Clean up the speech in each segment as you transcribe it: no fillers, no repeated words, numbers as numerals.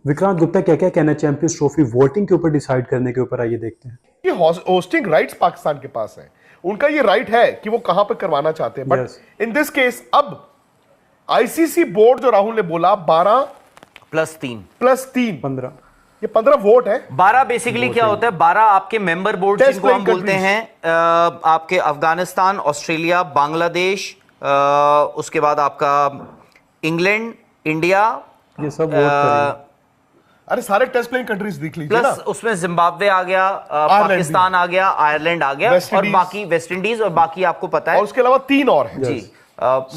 विक्रांत गुप्ता क्या क्या कहना है चैंपियंस ट्रॉफी वोटिंग के ऊपर डिसाइड करने के ऊपर, आइए देखते हैं। ये होस्टिंग राइट्स पाकिस्तान के पास है, उनका ये राइट है कि वो कहां पे करवाना चाहते हैं। But Yes. In this case अब आईसीसी बोर्ड, जो राहुल ने बोला 12 +3 +3 ये 15 वोट है। 12 बेसिकली क्या होता है, 12 आपके मेंबर बोर्ड Test जिनको हम playing बोलते हैं, आपके अफगानिस्तान, ऑस्ट्रेलिया, बांग्लादेश, उसके बाद आपका इंग्लैंड, इंडिया, ये सब वोट करेंगे। अरे सारे टेस्ट प्लेइंग कंट्रीज देख लीजिए ना। प्लस उसमें जिम्बाब्वे आ गया, पाकिस्तान आ गया, आयरलैंड आ गया, वेस्ट और इंडीज। बाकी वेस्ट इंडीज, और बाकी आपको पता है। और उसके अलावा 3 और हैं जी,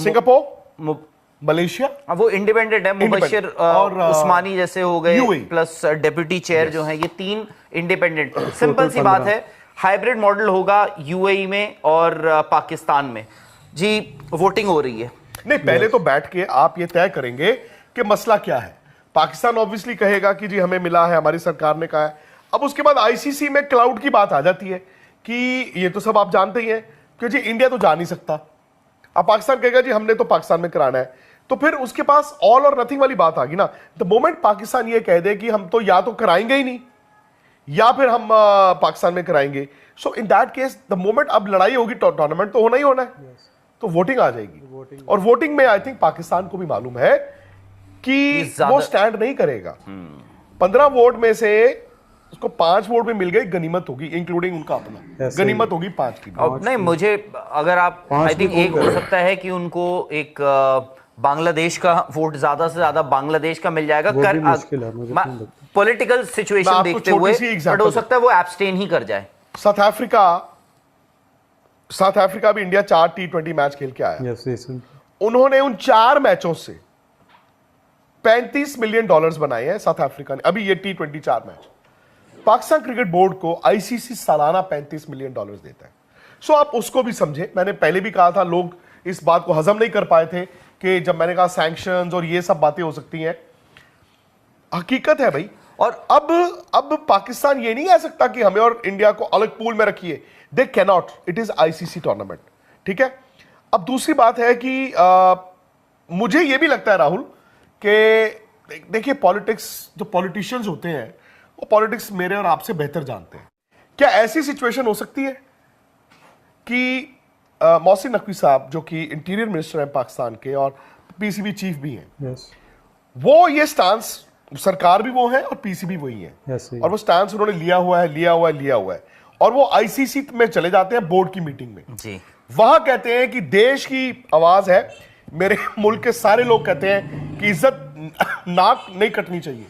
सिंगापुर, मलेशिया, वो इंडिपेंडेंट है, मुबशिर और उस्मानी जैसे हो गए, UAE। प्लस डेप्यूटी चेयर जो है, ये 3 इंडिपेंडेंट। सिंपल सी बात है, हाइब्रिड मॉडल होगा यूएई में और पाकिस्तान में। जी, वोटिंग हो रही है। नहीं, पहले तो बैठ के आप ये तय करेंगे कि मसला क्या है। पाकिस्तान ऑब्वियसली कहेगा कि जी हमें मिला है, हमारी सरकार ने कहा है। अब उसके बाद आईसीसी में क्लाउड की बात आ जाती है कि ये तो सब आप जानते ही हैं कि जी इंडिया तो जा नहीं सकता। अब पाकिस्तान कहेगा जी हमने तो पाकिस्तान में कराना है, तो फिर उसके पास ऑल और नथिंग वाली बात आ गई ना। द मोमेंट पाकिस्तान ये कह दे कि हम तो या तो कराएंगे ही नहीं या फिर हम पाकिस्तान में कराएंगे, so in that case the moment अब लड़ाई होगी, टूर्नामेंट तो होना ही होना है। तो वोटिंग आ जाएगी, और वोटिंग में आई थिंक पाकिस्तान को भी मालूम है कि वो स्टैंड नहीं करेगा। 15 वोट में से उसको 5 वोट में मिल गई, गनीमत होगी, इंक्लूडिंग उनका अपना गनीमत होगी 5 की। और नहीं, मुझे अगर आप, आई थिंक एक हो सकता है कि उनको एक बांग्लादेश का वोट ज्यादा से ज्यादा बांग्लादेश का मिल जाएगा, पॉलिटिकल सिचुएशन देखते हुए, बट हो सकता है वो एब्सटेन ही कर जाए। साउथ अफ्रीका भी इंडिया 4 T20 मैच खेल के आया। उन्होंने उन 4 मैचों से $35 मिलियन बनाए हैं साउथ अफ्रीका ने, अभी ये T20 4 match. Pakistan cricket board को आईसीसी सालाना $35 मिलियन देता है। सो आप उसको भी समझे। मैंने पहले भी कहा था, लोग इस बात को हजम नहीं कर पाए थे कि जब मैंने कहा सैंक्शंस और ये सब बातें हो सकती हैं। हकीकत है भाई। और अब पाकिस्तान ये नहीं कह सकता कि हमें और इंडिया को अलग पूल में रखिए। They can not, it is ICC tournament, ठीक है। अब दूसरी बात है कि मुझे ये भी लगता है राहुल कि देखिए, पॉलिटिक्स, जो पॉलिटिशियंस होते हैं वो पॉलिटिक्स मेरे और आपसे बेहतर जानते हैं। क्या ऐसी सिचुएशन हो सकती है कि मोहसिन नकवी साहब, जो कि इंटीरियर मिनिस्टर हैं पाकिस्तान के और पीसीबी चीफ भी हैं, वो ये स्टांस, सरकार भी वो है और पीसीबी वही है, और वो स्टांस उन्होंने लिया हुआ है, और वो आईसीसी में चले जाते हैं बोर्ड की मीटिंग में जी। वहां कहते हैं कि देश की आवाज है, मेरे मुल्क के सारे लोग कहते हैं कि इज्जत नाक नहीं कटनी चाहिए,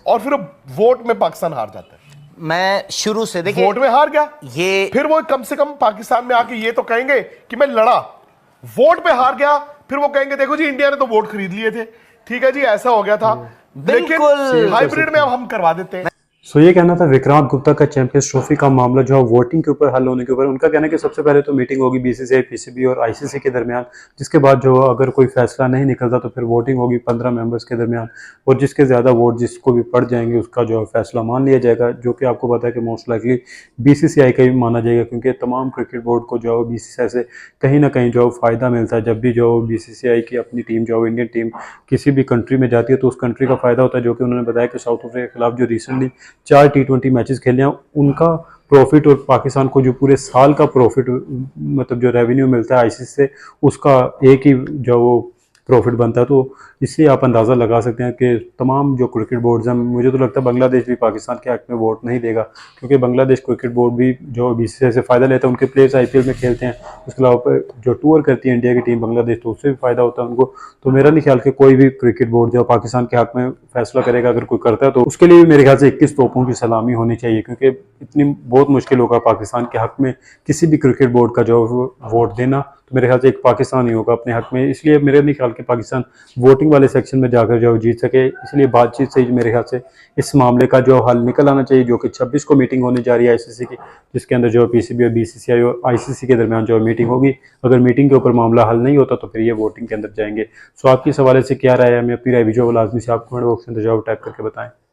और फिर वोट में पाकिस्तान हार जाता है। मैं शुरू से देखिए, वोट में हार गया, ये फिर वो कम से कम पाकिस्तान में आके ये तो कहेंगे कि मैं लड़ा। वोट में हार गया, फिर वो कहेंगे देखो जी इंडिया ने तो वोट खरीद लिए थे, ठीक है जी ऐसा हो गया था, लेकिन हाइब्रिड में अब हम करवा देते हैं। सो ये कहना था विक्रांत गुप्ता का चैंपियंस ट्रॉफी का मामला जो है वोटिंग के ऊपर हल होने के ऊपर। उनका कहना है कि सबसे पहले तो मीटिंग होगी बीसीसीआई, पीसीबी और आईसीसी के दरमियान, जिसके बाद जो अगर कोई फैसला नहीं निकलता तो फिर वोटिंग होगी 15 मेंबर्स के दरमियान, और जिसके ज़्यादा वोट जिसको भी पड़ जाएंगे उसका जो है फैसला मान लिया जाएगा, जो कि आपको पता है कि मोस्ट लाइकली बीसीसीआई का ही माना जाएगा, क्योंकि तमाम क्रिकेट बोर्ड को जो है बीसीसीआई से कहीं ना कहीं जो फ़ायदा मिलता है। जब भी जो बीसीसीआई की अपनी टीम जो इंडियन टीम किसी भी कंट्री में जाती है तो उस कंट्री का फ़ायदा होता है, जो कि उन्होंने बताया कि साउथ अफ्रीका के खिलाफ जो रिसेंटली 4 T20 मैचेस खेले हैं उनका प्रॉफिट, और पाकिस्तान को जो पूरे साल का प्रॉफिट, मतलब जो रेवेन्यू मिलता है आईसीसी से, उसका एक ही जो वो प्रॉफिट बनता है। तो इससे आप अंदाज़ा लगा सकते हैं कि तमाम जो क्रिकेट बोर्ड्स हैं, मुझे तो लगता है बांग्लादेश भी पाकिस्तान के हक में वोट नहीं देगा, क्योंकि बांग्लादेश क्रिकेट बोर्ड भी जो बीसीसीआई से फ़ायदा लेता है, उनके प्लेयर्स आईपीएल में खेलते हैं, उसके अलावा जो टूर करती है इंडिया की टीम बांग्लादेश, तो उससे भी फ़ायदा होता है उनको। तो मेरा नहीं ख्याल कि कोई भी क्रिकेट बोर्ड जो पाकिस्तान के हक में फैसला करेगा, अगर कोई करता है तो उसके लिए भी मेरे ख्याल से 21 तोपों की सलामी होनी चाहिए, क्योंकि इतनी बहुत मुश्किल होगा पाकिस्तान के हक में किसी भी क्रिकेट बोर्ड का जो वोट देना। तो मेरे ख्याल से एक पाकिस्तान ही होगा अपने हक में, इसलिए मेरे नहीं ख्याल कि पाकिस्तान वोटिंग वाले सेक्शन में जाकर जो जीत सके। इसलिए बातचीत से मेरे ख्याल से इस मामले का जो हल निकल आना चाहिए, जो कि 26 को मीटिंग होने जा रही है आईसीसी की, जिसके अंदर जो पीसीबी और बीसीसीआई और आईसीसी के दरमियान जो मीटिंग होगी। अगर मीटिंग के ऊपर मामला हल नहीं होता तो फिर ये वोटिंग के अंदर जाएंगे। सो आपकी इस हवाले से क्या राय है, हमें अपनी राय भी जो लाजमी से आप कमेंट बॉक्स में जवाब टाइप करके बताएं।